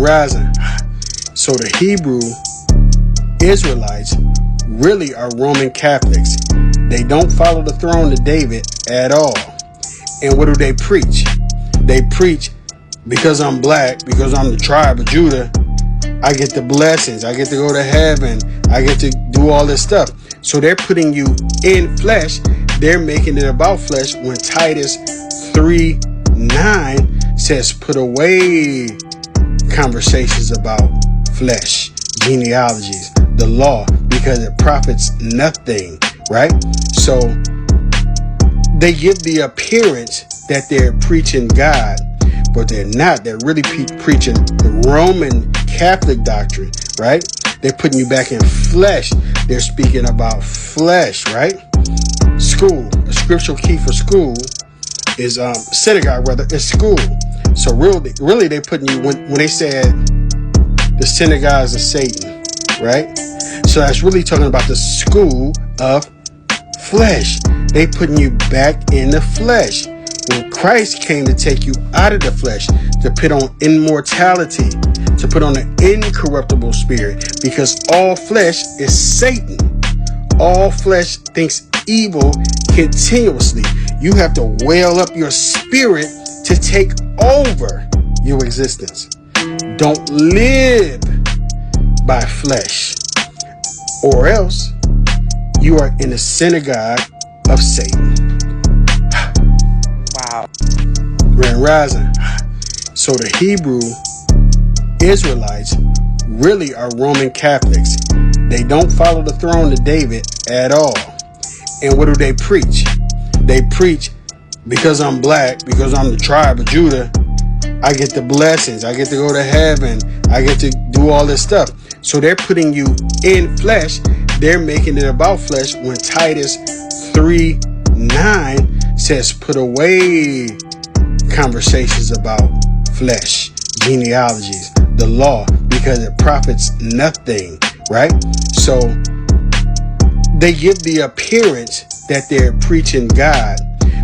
Rising. So the Hebrew Israelites really are Roman Catholics. They don't follow the throne of David at all. And what do they preach? They preach, because I'm black, because I'm the tribe of Judah, I get the blessings, I get to go to heaven, I get to do all this stuff. So they're putting you in flesh. They're making it about flesh when Titus 3:9 says put away conversations about flesh, genealogies, the law, because it profits nothing, right? So they give the appearance that they're preaching God, but they're not. They're really preaching the Roman Catholic doctrine, right? They're putting you back in flesh. They're speaking about flesh, right? School, a scriptural key for school is synagogue, rather, is school. So really they putting you, when they said the synagogues of Satan, right? So that's really talking about the school of flesh. They putting you back in the flesh. When Christ came to take you out of the flesh, to put on immortality, to put on an incorruptible spirit, because all flesh is Satan. All flesh thinks evil continuously. You have to whale up your spirit to take over your existence. Don't live by flesh, or else you are in the synagogue of Satan. Wow. Grand Rising. So the Hebrew Israelites really are Roman Catholics. They don't follow the throne of David at all. And what do they preach? They preach, because I'm black, because I'm the tribe of Judah, I get the blessings, I get to go to heaven, I get to do all this stuff. So they're putting you in flesh. They're making it about flesh when Titus 3:9 says put away conversations about flesh, genealogies, the law, because it profits nothing, right? So they give the appearance that they're preaching God,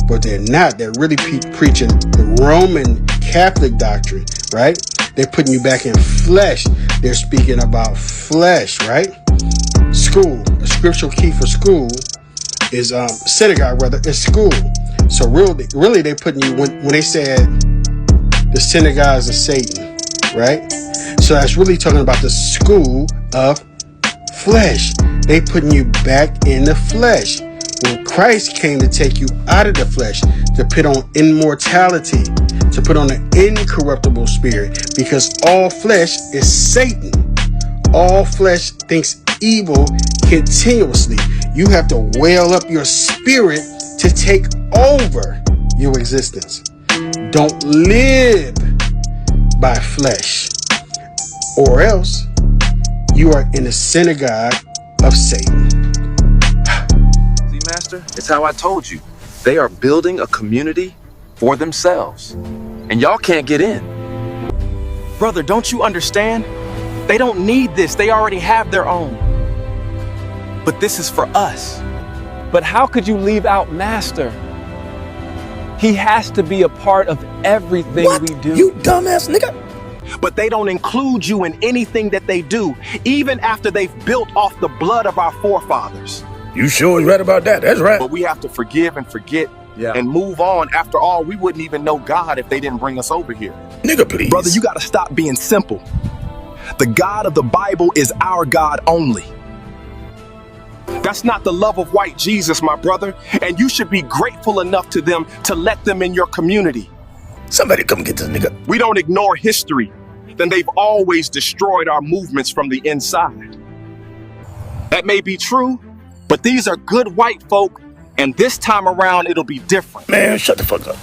but they're not. They're really preaching the Roman Catholic doctrine, right? They're putting you back in flesh. They're speaking about flesh, right? School, a scriptural key for school is synagogue, rather, is school. So really they putting you, when they said the synagogues of Satan, right? So that's really talking about the school of flesh. They putting you back in the flesh. When Christ came to take you out of the flesh, to put on immortality, to put on an incorruptible spirit, because all flesh is Satan. All flesh thinks evil continuously. You have to whale up your spirit to take over your existence. Don't live by flesh, or else you are in the synagogue of Satan. See, Master, it's how I told you. They are building a community for themselves, and y'all can't get in. Brother, don't you understand? They don't need this. They already have their own. But this is for us. But how could you leave out Master? He has to be a part of everything we do. You dumbass nigga. But they don't include you in anything that they do, even after they've built off the blood of our forefathers. You sure is right about that. That's right. But we have to forgive and forget and move on. After all, we wouldn't even know God if they didn't bring us over here. Nigga, please. Brother, you gotta stop being simple. The God of the Bible is our God only. That's not the love of white Jesus, my brother, and you should be grateful enough to them to let them in your community. Somebody come get this nigga. We don't ignore history. Then they've always destroyed our movements from the inside. That may be true, but these are good white folk, and this time around it'll be different. Man, shut the fuck up.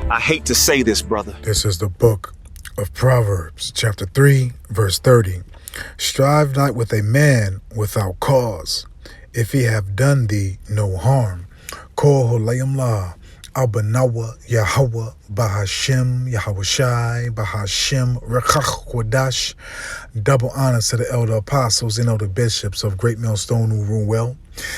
I hate to say this, brother. This is the book of Proverbs, chapter 3, verse 30. Strive not with a man without cause, if he have done thee no harm. Call Holayim La, Abanawa Yahweh Bahashem Yahweh Shai Bahashem Rekach Kodash. Double honors to the elder apostles and elder bishops of Great Millstone who rule well.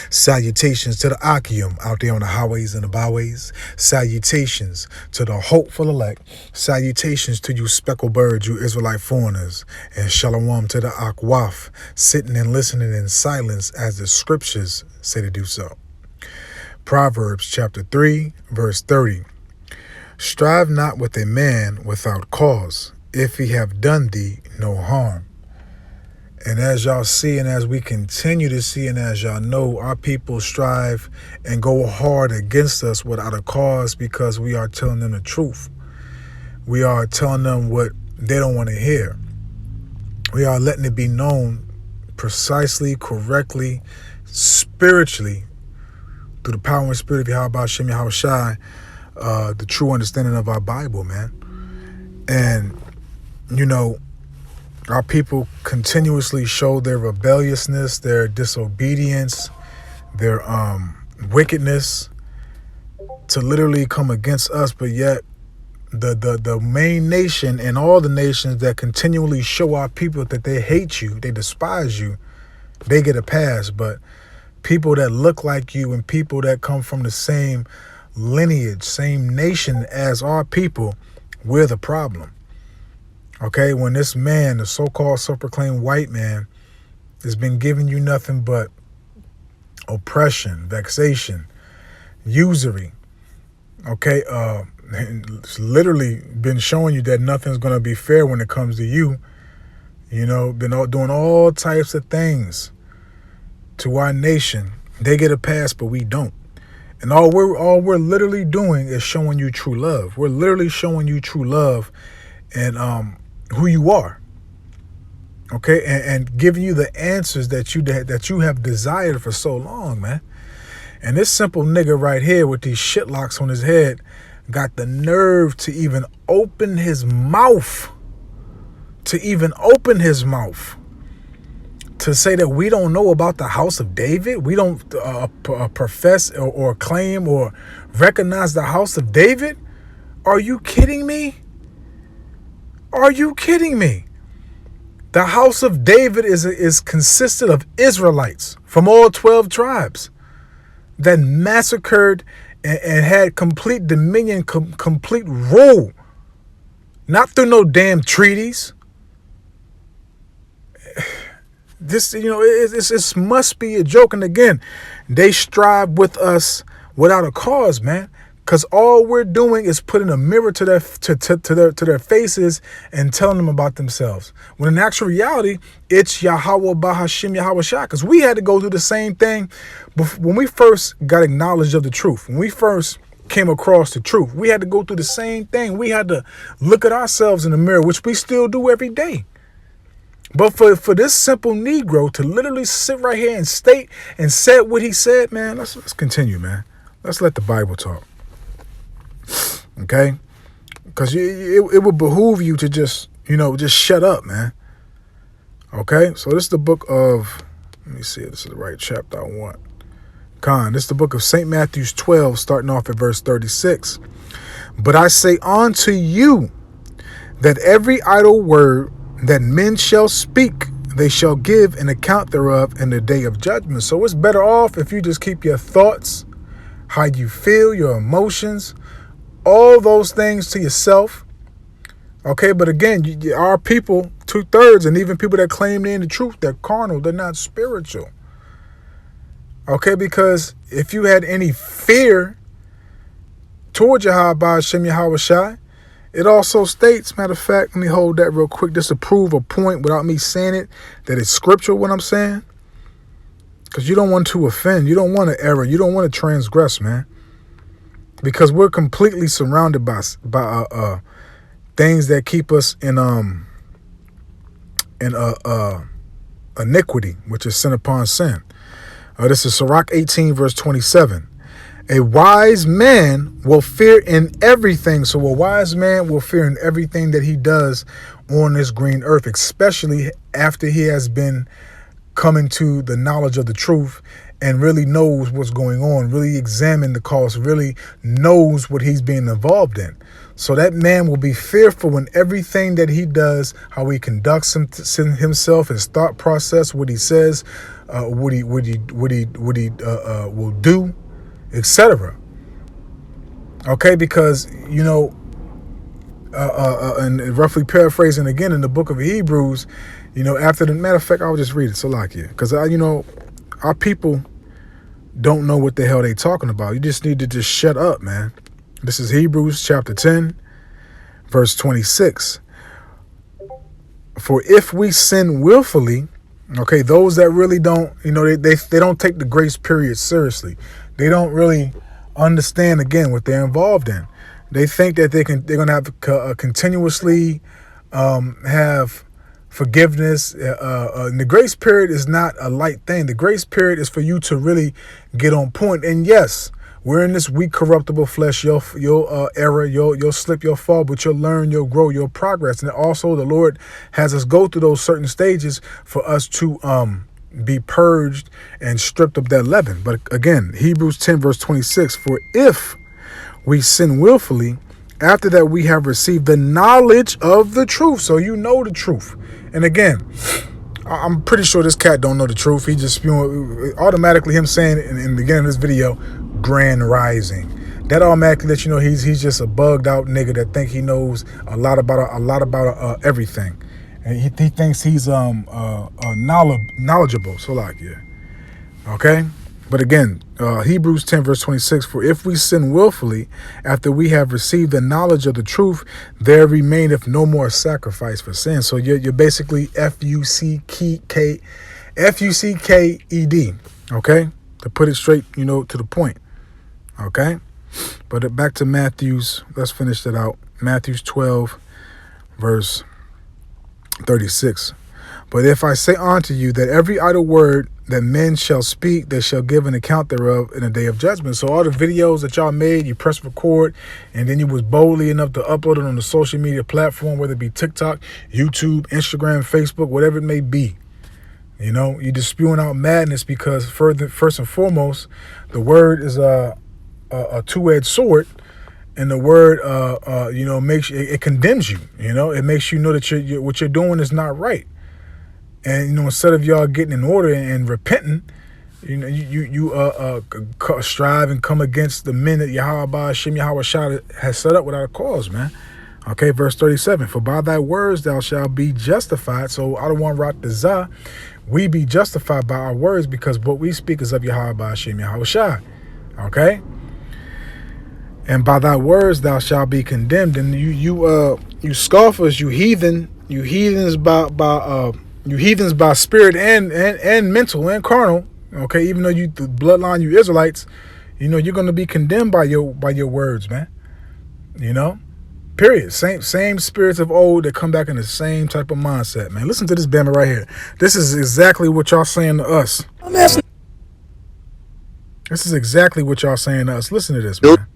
Salutations to the Achium out there on the highways and the byways. Salutations to the hopeful elect. Salutations to you speckled birds, you Israelite foreigners. And shalom to the Akwaf, sitting and listening in silence as the scriptures say to do so. Proverbs chapter 3, verse 30. Strive not with a man without cause, if he have done thee no harm. And as y'all see, and as we continue to see, and as y'all know, our people strive and go hard against us without a cause because we are telling them the truth. We are telling them what they don't want to hear. We are letting it be known precisely, correctly, spiritually, through the power and spirit of Yahweh Hashem Yahweh Shai, the true understanding of our Bible, man. And, you know, our people continuously show their rebelliousness, their disobedience, their wickedness to literally come against us. But yet the main nation and all the nations that continually show our people that they hate you, they despise you, they get a pass. But people that look like you and people that come from the same lineage, same nation as our people, we're the problem. Okay, when this man, the so-called self-proclaimed white man, has been giving you nothing but oppression, vexation, usury, okay, it's literally been showing you that nothing's going to be fair when it comes to you, you know, been doing all types of things to our nation. They get a pass, but we don't. And all we're literally doing is showing you true love. We're literally showing you true love and who you are, okay, and giving you the answers that you have desired for so long, man. And this simple nigga right here with these shit locks on his head got the nerve to even open his mouth, to say that we don't know about the house of David. We don't profess or claim or recognize the house of David. Are you kidding me? Are you kidding me? The house of David is consisted of Israelites from all 12 tribes that massacred and had complete dominion, complete rule, not through no damn treaties. This, you know, it must be a joke. And again, they strive with us without a cause, man. Because all we're doing is putting a mirror to their faces and telling them about themselves. When in actual reality, it's Yahweh Bahashem Yahweh Shai. Because we had to go through the same thing when we first got acknowledged of the truth. When we first came across the truth, we had to go through the same thing. We had to look at ourselves in the mirror, which we still do every day. But for this simple Negro to literally sit right here and state and said what he said, man, let's continue, man. Let's let the Bible talk. Okay, because it would behoove you to just shut up, man. Okay, so this is the book of, let me see if this is the right chapter I want. This is the book of St. Matthew's 12, starting off at verse 36. But I say unto you that every idle word that men shall speak, they shall give an account thereof in the day of judgment. So it's better off if you just keep your thoughts, how you feel, your emotions, all those things to yourself. Okay, but again, our people, 2/3, and even people that claim they're in the truth, they're carnal, they're not spiritual. Okay, because if you had any fear toward Yahweh Hashem Yahweh Shai, it also states, matter of fact, let me hold that real quick just to prove a point without me saying it, that it's scriptural what I'm saying. Because you don't want to offend, you don't want to error, you don't want to transgress, man. Because we're completely surrounded by things that keep us in iniquity, which is sin upon sin. This is Sirach 18, verse 27. A wise man will fear in everything. So a wise man will fear in everything that he does on this green earth, especially after he has been coming to the knowledge of the truth and really knows what's going on, really examine the cause, really knows what he's being involved in. So that man will be fearful in everything that he does, how he conducts himself, his thought process, what he says, what he will do, etc. Okay, because and roughly paraphrasing again in the book of Hebrews, after the matter of fact, I'll just read it. So like here, because our people don't know what the hell they talking about. You just need to just shut up, man. This is Hebrews chapter 10, verse 26. For if we sin willfully, okay, those that really don't, they don't take the grace period seriously. They don't really understand again what they're involved in. They think that they're gonna have to continuously have forgiveness. And the grace period is not a light thing. The grace period is for you to really get on point. And yes, we're in this weak, corruptible flesh. You'll error, you'll slip, you'll fall, but you'll learn, you'll grow, you'll progress. And also the Lord has us go through those certain stages for us to be purged and stripped of that leaven. But again, Hebrews 10 verse 26, for if we sin willfully, after that we have received the knowledge of the truth. So you know the truth. And again, I'm pretty sure this cat don't know the truth. He just spewing automatically. Him saying in the beginning of this video, grand rising. That automatically lets you know he's just a bugged out nigga that think he knows a lot about everything, and he thinks he's knowledgeable. So like okay. But again, Hebrews 10 verse 26, for if we sin willfully, after we have received the knowledge of the truth, there remaineth no more sacrifice for sin. So you're basically F-U-C-K-E-D, okay? To put it straight, to the point, okay? But back to Matthew's, let's finish that out. Matthew's 12 verse 36. But if I say unto you that every idle word that men shall speak, they shall give an account thereof in the day of judgment. So all the videos that y'all made, you press record, and then you was boldly enough to upload it on the social media platform, whether it be TikTok, YouTube, Instagram, Facebook, whatever it may be. You're just spewing out madness because first and foremost, the word is a two-edged sword. And the word, makes it condemns you. It makes you know that what you're doing is not right. And instead of y'all getting in order and repenting, you strive and come against the men that Yahweh Shem Yahweh Shah has set up without a cause, man. Okay, verse 37. For by thy words thou shalt be justified. So I don't want Rat the Zah. We be justified by our words because what we speak is of Yahweh Shem Yahweh Shah. Okay. And by thy words thou shalt be condemned. And you scoffers, you heathens by spirit and mental and carnal. Okay, even though you the bloodline, you Israelites, you're gonna be condemned by your words, man. Period. Same spirits of old that come back in the same type of mindset, man. Listen to this bammer right here. This is exactly what y'all saying to us. This is exactly what y'all saying to us. Listen to this, man.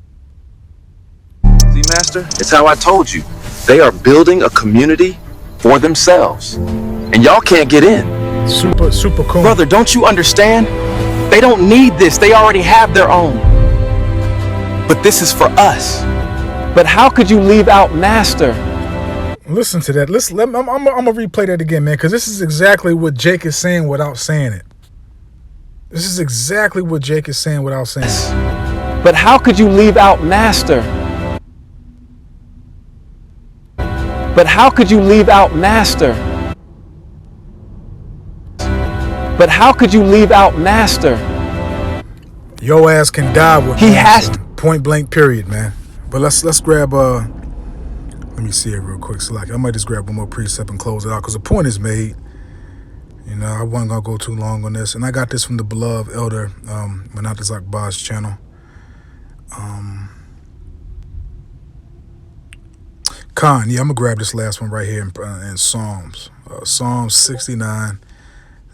See, Master, it's how I told you. They are building a community for themselves. And y'all can't get in. Super cool. Brother, don't you understand? They don't need this. They already have their own. But this is for us. But how could you leave out Master? Listen to that. Listen, I'm gonna replay that again, man, because this is exactly what Jake is saying without saying it. This is exactly what Jake is saying without saying it. But how could you leave out Master? But how could you leave out Master? But how could you leave out Master? Your ass can die with he has to. Point blank period, man. But let's grab let me see it real quick. So I might just grab one more precept and close it out because the point is made. I wasn't gonna go too long on this, and I got this from the beloved elder Manatazak Boss channel. Khan, yeah, I'm gonna grab this last one right here in Psalms, Psalm 69,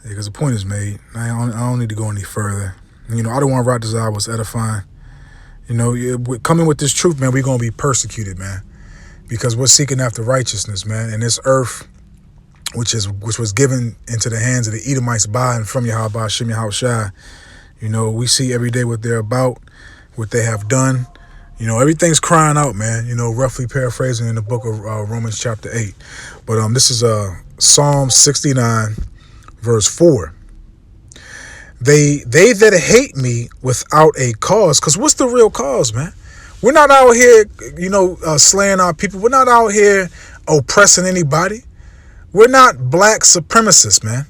because the point is made. I don't need to go any further. I don't want Rat Desire was edifying. Coming with this truth, man, we're gonna be persecuted, man, because we're seeking after righteousness, man. And this earth which was given into the hands of the Edomites by and from Yahweh Hashem Yahushua. You know, we see every day what they're about, what they have done. You know, everything's crying out, man. You know, roughly paraphrasing in the book of Romans chapter 8. But this is Psalm 69, verse 4. They that hate me without a cause, because what's the real cause, man? We're not out here, you know, slaying our people. We're not out here oppressing anybody. We're not black supremacists, man.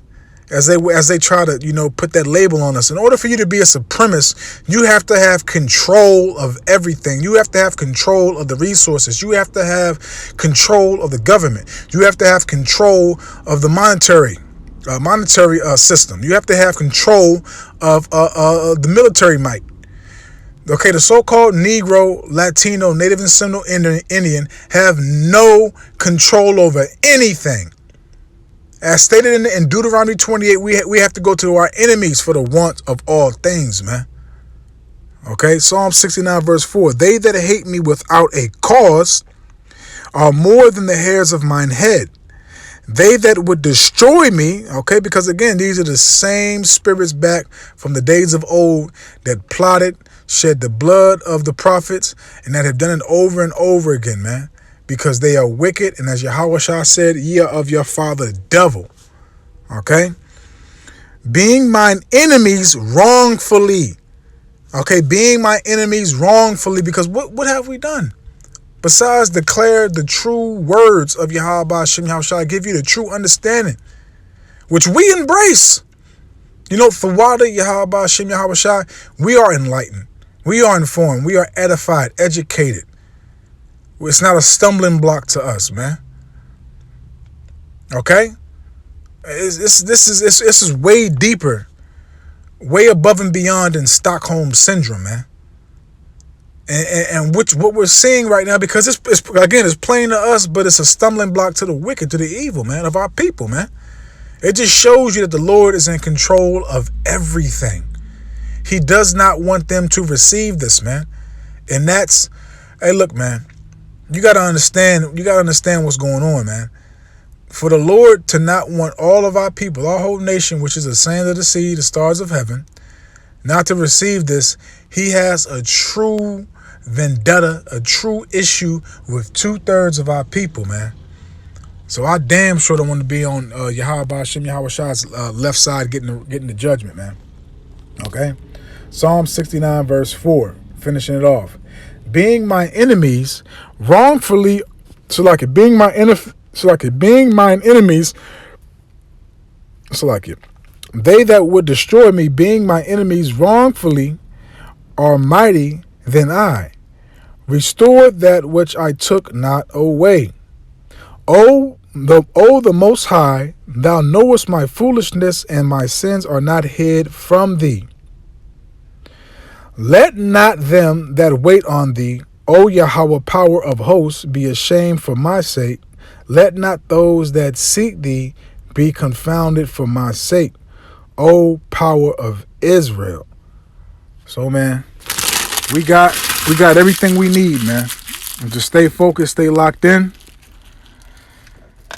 As they try to, you know, put that label on us. In order for you to be a supremacist, you have to have control of everything. You have to have control of the resources. You have to have control of the government. You have to have control of the monetary system. You have to have control of the military might. Okay, the so-called Negro, Latino, Native and Seminole Indian have no control over anything. As stated in Deuteronomy 28, we have to go to our enemies for the want of all things, man. Okay, Psalm 69, verse 4. They that hate me without a cause are more than the hairs of mine head. They that would destroy me, okay, because again, these are the same spirits back from the days of old that plotted, shed the blood of the prophets, and that have done it over and over again, man. Because they are wicked, and as Yahushua said, ye are of your father the devil. Okay? Being mine enemies wrongfully. Okay, being my enemies wrongfully, because what have we done? Besides declare the true words of Yahweh Hashem Yahushua, give you the true understanding, which we embrace. You know, for Wada Yahweh Hashem Yahushua, we are enlightened. We are informed. We are edified, educated. It's not a stumbling block to us, man. Okay? This is way deeper, way above and beyond in Stockholm Syndrome, man. And what we're seeing right now, because it's plain to us, but it's a stumbling block to the wicked, to the evil, man, of our people, man. It just shows you that the Lord is in control of everything. He does not want them to receive this, man. And that's, hey, look, man. You got to understand what's going on, man. For the Lord to not want all of our people, our whole nation, which is the sand of the sea, the stars of heaven, not to receive this, he has a true vendetta, a true issue with 2/3 of our people, man. So I damn sure don't want to be on Yahweh Hashem Yahushua's left side getting the judgment, man. Okay? Psalm 69, verse 4, finishing it off. Being my enemies wrongfully, being mine enemies, they that would destroy me, being my enemies wrongfully, are mighty than I. Restore that which I took not away. O the Most High, thou knowest my foolishness, and my sins are not hid from thee. Let not them that wait on thee, O Yahweh, power of hosts, be ashamed for my sake. Let not those that seek thee be confounded for my sake, O power of Israel. So, man, we got everything we need, man. And just stay focused, stay locked in.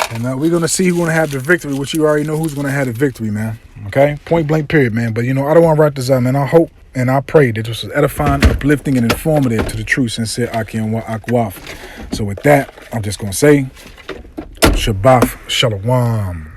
And we're going to see who's going to have the victory, which you already know who's going to have the victory, man. Okay? Point blank period, man. But, you know, I don't want to wrap this up, man. I hope and I pray that this was edifying, uplifting, and informative to the true, sincere Aki and Akwaf. So with that, I'm just going to say, Shabbat Shalom.